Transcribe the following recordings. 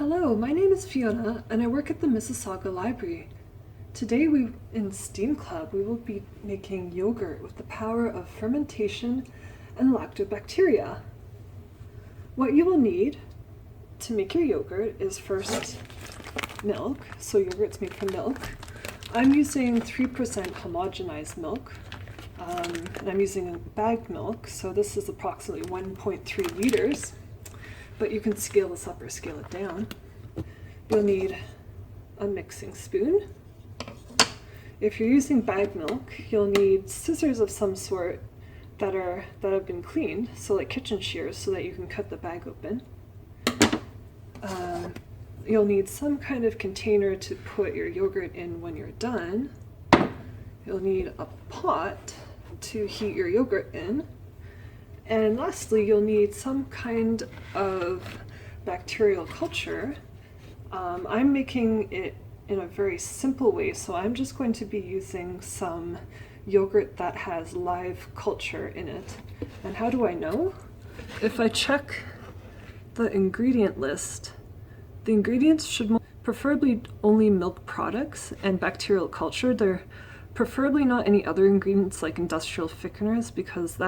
Hello, my name is Fiona and I work at the Mississauga Library. Today in STEAM Club we will be making yogurt with the power of fermentation and lactobacteria. What you will need to make your yogurt is first milk, so yogurt's made from milk. I'm using 3% homogenized milk, and I'm using bagged milk, so this is approximately 1.3 liters. But you can scale this up or scale it down. You'll need a mixing spoon. If you're using bagged milk, you'll need scissors of some sort that have been cleaned, so like kitchen shears, so that you can cut the bag open. You'll need some kind of container to put your yogurt in when you're done. You'll need a pot to heat your yogurt in. And lastly, you'll need some kind of bacterial culture. I'm making it in a very simple way, so I'm just going to be using some yogurt that has live culture in it. And how do I know? If I check the ingredient list, the ingredients should preferably only milk products and bacterial culture. They're preferably not any other ingredients like industrial thickeners, because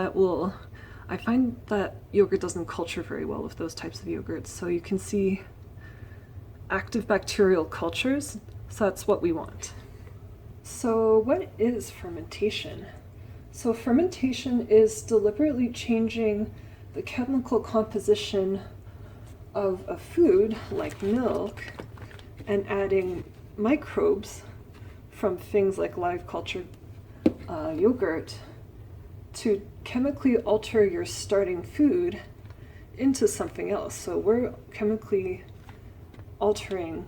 I find that yogurt doesn't culture very well with those types of yogurts. So you can see active bacterial cultures, so that's what we want. So what is fermentation? So fermentation is deliberately changing the chemical composition of a food like milk and adding microbes from things like live cultured yogurt to chemically alter your starting food into something else. So we're chemically altering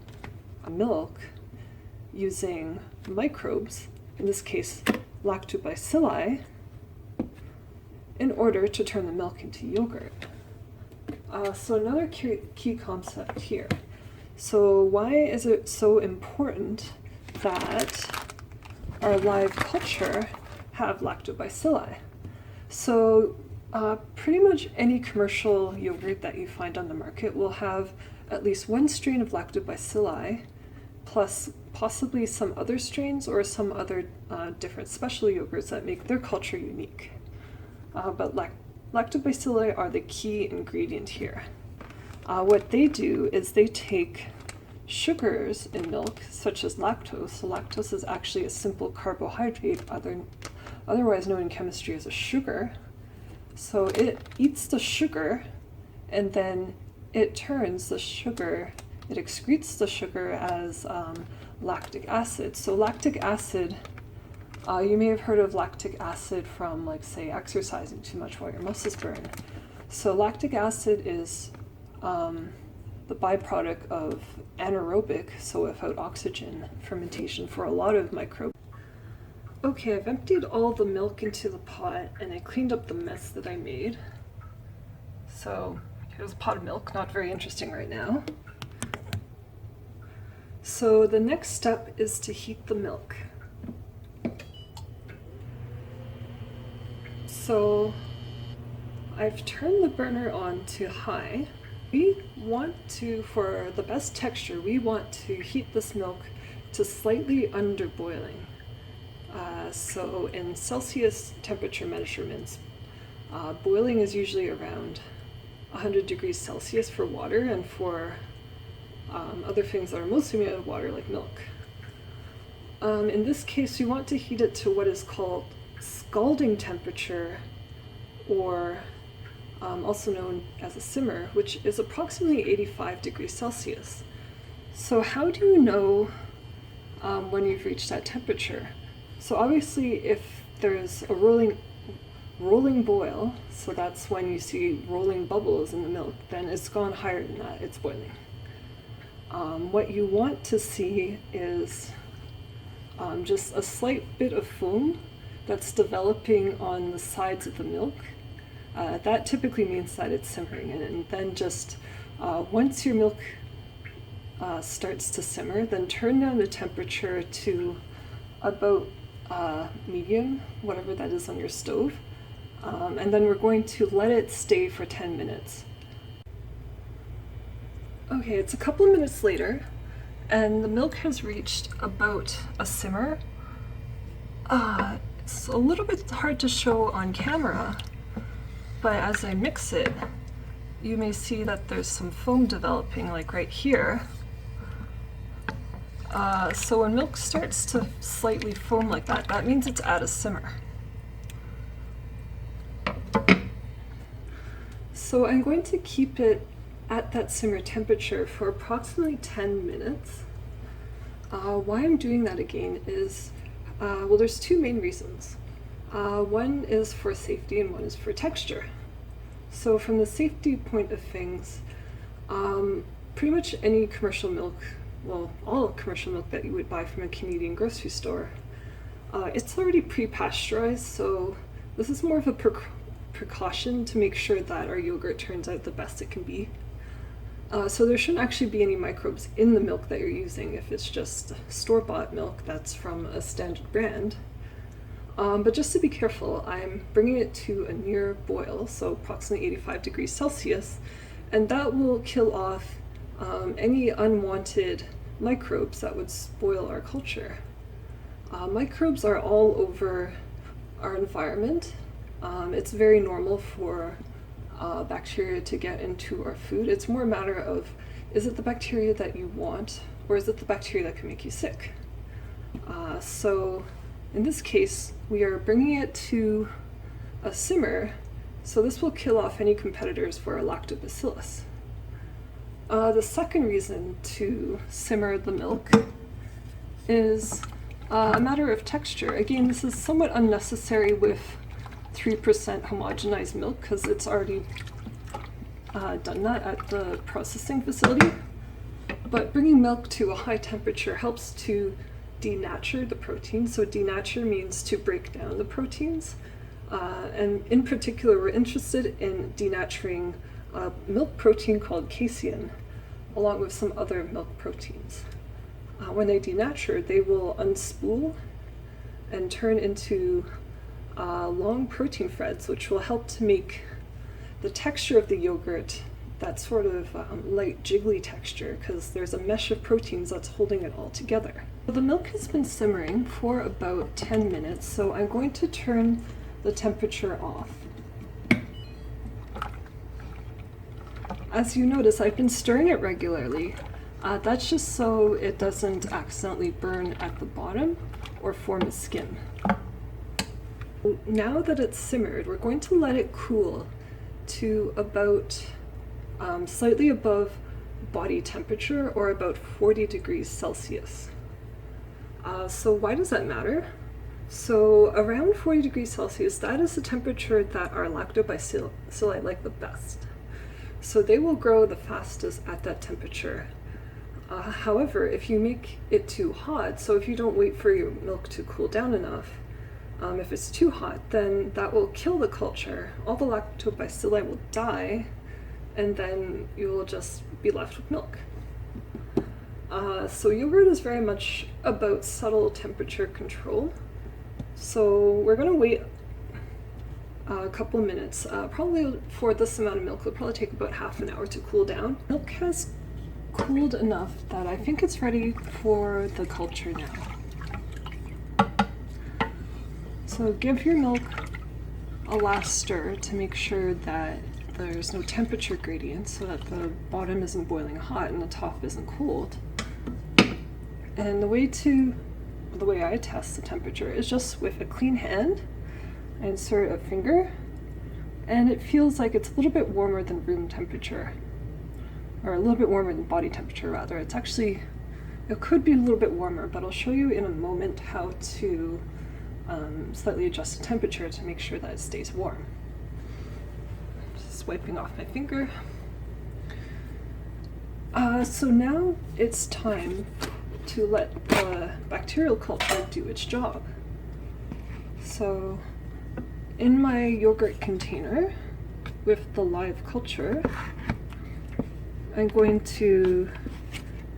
a milk using microbes, in this case lactobacilli, in order to turn the milk into yogurt. So another key concept here. So why is it so important that our live culture have lactobacilli? So pretty much any commercial yogurt that you find on the market will have at least one strain of lactobacilli, plus possibly some other strains or some other different special yogurts that make their culture unique. But lactobacilli are the key ingredient here. What they do is they take sugars in milk, such as lactose. So lactose is actually a simple carbohydrate, otherwise known in chemistry as a sugar. So it eats the sugar and then it turns the sugar, it excretes the sugar as lactic acid. So lactic acid, you may have heard of lactic acid from, like, say, exercising too much while your muscles burn. So lactic acid is the byproduct of anaerobic, so without oxygen, fermentation for a lot of microbes. Okay, I've emptied all the milk into the pot and I cleaned up the mess that I made. So here's a pot of milk, not very interesting right now. So the next step is to heat the milk. So I've turned the burner on to high. We want to, for the best texture, we want to heat this milk to slightly under boiling. So in Celsius temperature measurements, boiling is usually around 100 degrees Celsius for water, and for other things that are mostly made of water, like milk. In this case, you want to heat it to what is called scalding temperature, or also known as a simmer, which is approximately 85 degrees Celsius. So how do you know when you've reached that temperature? So obviously if there's a rolling boil, so that's when you see rolling bubbles in the milk, then it's gone higher than that, it's boiling. What you want to see is just a slight bit of foam that's developing on the sides of the milk. That typically means that it's simmering, and then just once your milk starts to simmer, then turn down the temperature to about medium, whatever that is on your stove, and then we're going to let it stay for 10 minutes. Okay, it's a couple of minutes later, and the milk has reached about a simmer. It's a little bit hard to show on camera, but as I mix it, you may see that there's some foam developing, like right here. So when milk starts to slightly foam like that, that means it's at a simmer. So I'm going to keep it at that simmer temperature for approximately 10 minutes. Why I'm doing that again is, well, there's two main reasons. One is for safety and one is for texture. So from the safety point of things, pretty much any commercial milk, well, all commercial milk that you would buy from a Canadian grocery store, it's already pre-pasteurized, so this is more of a precaution to make sure that our yogurt turns out the best it can be. So there shouldn't actually be any microbes in the milk that you're using if it's just store-bought milk that's from a standard brand. But just to be careful, I'm bringing it to a near boil, so approximately 85 degrees Celsius, and that will kill off any unwanted microbes that would spoil our culture. Microbes are all over our environment. It's very normal for bacteria to get into our food. It's more a matter of, is it the bacteria that you want, or is it the bacteria that can make you sick? So in this case, we are bringing it to a simmer, so this will kill off any competitors for lactobacillus. The second reason to simmer the milk is a matter of texture. Again, this is somewhat unnecessary with 3% homogenized milk because it's already done that at the processing facility. But bringing milk to a high temperature helps to denature the protein. So denature means to break down the proteins. And in particular, we're interested in denaturing a milk protein called casein, along with some other milk proteins. When they denature, they will unspool and turn into long protein threads, which will help to make the texture of the yogurt that sort of light jiggly texture, because there's a mesh of proteins that's holding it all together. The milk has been simmering for about 10 minutes, so I'm going to turn the temperature off. As you notice, I've been stirring it regularly. That's just so it doesn't accidentally burn at the bottom or form a skin. Now that it's simmered, we're going to let it cool to about slightly above body temperature, or about 40 degrees Celsius. So why does that matter? So around 40 degrees Celsius, that is the temperature that our lactobacilli like the best. So they will grow the fastest at that temperature. However, if you make it too hot, so if you don't wait for your milk to cool down enough, if it's too hot, then that will kill the culture. All the lactobacilli will die, and then you will just be left with milk. So yogurt is very much about subtle temperature control. So we're going to wait a couple of minutes. Probably for this amount of milk, it'll probably take about half an hour to cool down. Milk has cooled enough that I think it's ready for the culture now. So give your milk a last stir to make sure that there's no temperature gradient, so that the bottom isn't boiling hot and the top isn't cold. And the way I test the temperature is just with a clean hand. I insert a finger, and it feels like it's a little bit warmer than room temperature, or a little bit warmer than body temperature rather. It could be a little bit warmer, but I'll show you in a moment how to slightly adjust the temperature to make sure that it stays warm. Just wiping off my finger. So now it's time to let the bacterial culture do its job. So in my yogurt container with the live culture, I'm going to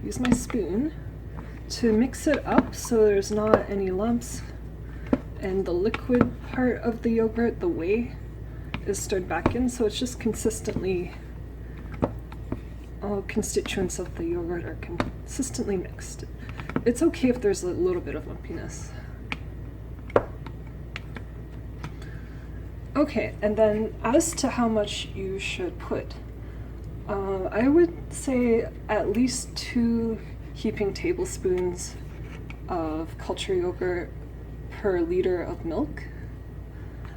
use my spoon to mix it up so there's not any lumps, and the liquid part of the yogurt, the whey, is stirred back in, so it's just consistently all constituents of the yogurt are consistently mixed. It's okay if there's a little bit of lumpiness. Okay, and then as to how much you should put, I would say at least 2 heaping tablespoons of culture yogurt per liter of milk.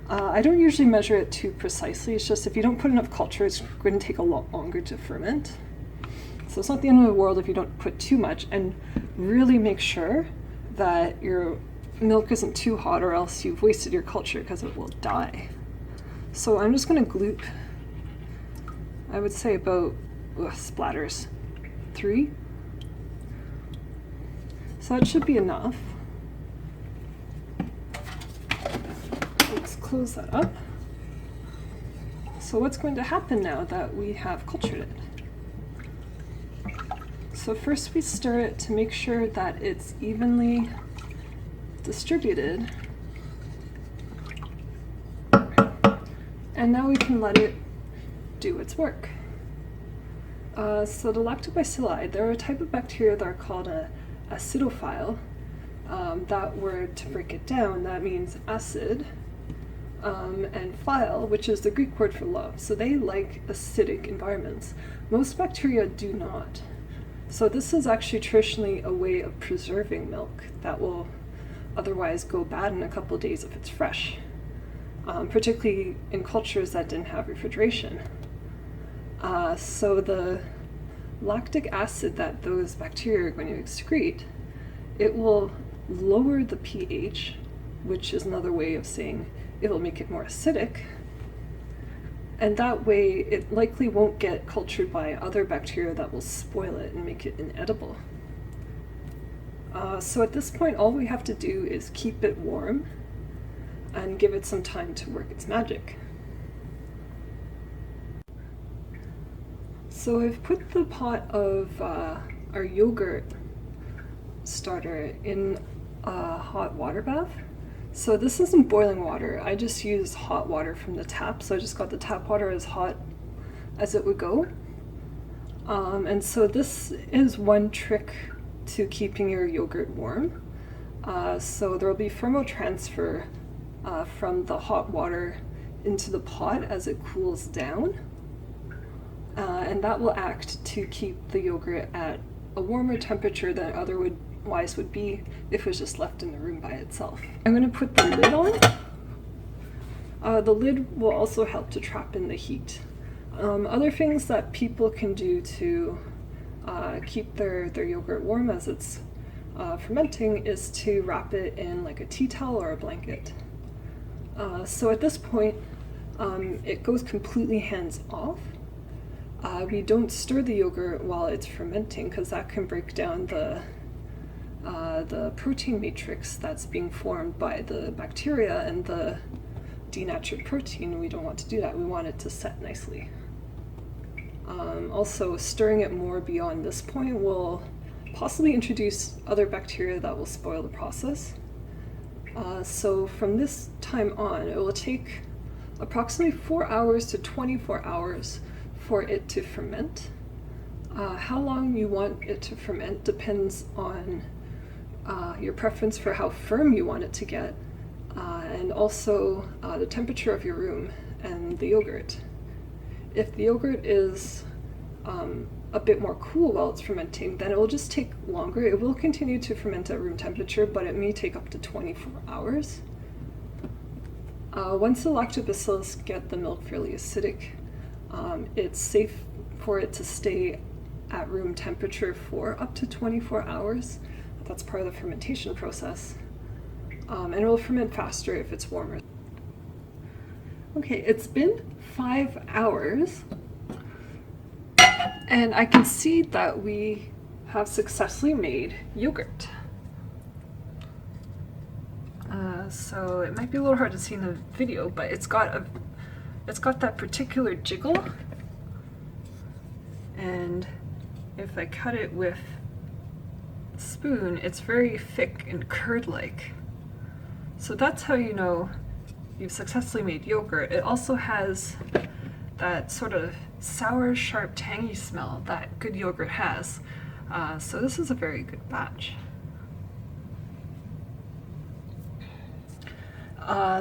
I don't usually measure it too precisely. It's just if you don't put enough culture, it's going to take a lot longer to ferment. So it's not the end of the world if you don't put too much, and really make sure that your milk isn't too hot or else you've wasted your culture because it will die. So I'm just going to gloop, I would say about splatters 3. So that should be enough. Let's close that up. So what's going to happen now that we have cultured it? So first we stir it to make sure that it's evenly distributed. And now we can let it do its work. So the lactobacilli, they're a type of bacteria that are called an acidophile. That word, to break it down, that means acid, and phile, which is the Greek word for love. So they like acidic environments. Most bacteria do not. So this is actually traditionally a way of preserving milk that will otherwise go bad in a couple of days if it's fresh. Particularly in cultures that didn't have refrigeration. So the lactic acid that those bacteria are going to excrete, it will lower the pH, which is another way of saying it will make it more acidic, and that way it likely won't get cultured by other bacteria that will spoil it and make it inedible. So at this point, all we have to do is keep it warm and give it some time to work its magic. So I've put the pot of our yogurt starter in a hot water bath. So this isn't boiling water. I just use hot water from the tap. So I just got the tap water as hot as it would go. And so this is one trick to keeping your yogurt warm. So there will be thermal transfer from the hot water into the pot as it cools down. And that will act to keep the yogurt at a warmer temperature than otherwise would be if it was just left in the room by itself. I'm going to put the lid on. The lid will also help to trap in the heat. Other things that people can do to keep their yogurt warm as it's fermenting is to wrap it in like a tea towel or a blanket. So at this point, it goes completely hands off. We don't stir the yogurt while it's fermenting because that can break down the protein matrix that's being formed by the bacteria and the denatured protein. We don't want to do that. We want it to set nicely. Also, stirring it more beyond this point will possibly introduce other bacteria that will spoil the process. So from this time on, it will take approximately 4 hours to 24 hours for it to ferment. How long you want it to ferment depends on your preference for how firm you want it to get, and also the temperature of your room and the yogurt. If the yogurt is a bit more cool while it's fermenting, then it will just take longer. It will continue to ferment at room temperature, but it may take up to 24 hours. Once the lactobacillus get the milk fairly acidic, it's safe for it to stay at room temperature for up to 24 hours. That's part of the fermentation process. And it will ferment faster if it's warmer. Okay, it's been 5 hours, and I can see that we have successfully made yogurt. So it might be a little hard to see in the video, but it's got that particular jiggle, and if I cut it with a spoon, it's very thick and curd-like. So that's how you know you've successfully made yogurt. It also has that sort of sour, sharp, tangy smell that good yogurt has. So this is a very good batch.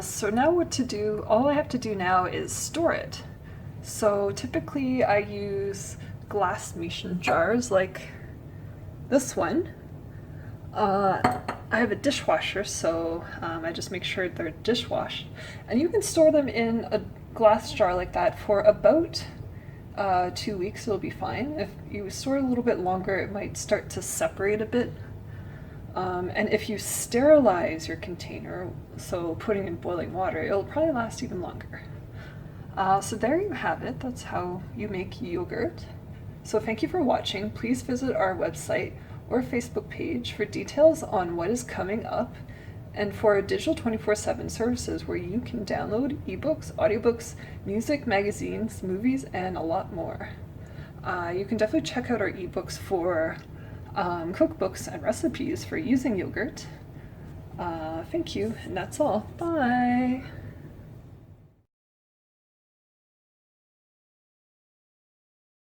So now what to do, all I have to do now is store it. So typically I use glass mason jars like this one. I have a dishwasher, so I just make sure they're dishwashed. And you can store them in a glass jar like that for about 2 weeks, it'll be fine. If you store it a little bit longer, it might start to separate a bit. And if you sterilize your container, so putting in boiling water, it'll probably last even longer. So there you have it. That's how you make yogurt. So thank you for watching. Please visit our website or Facebook page for details on what is coming up and for our digital 24/7 services where you can download ebooks, audiobooks, music, magazines, movies, and a lot more. You can definitely check out our ebooks for cookbooks and recipes for using yogurt. Thank you, and that's all. Bye!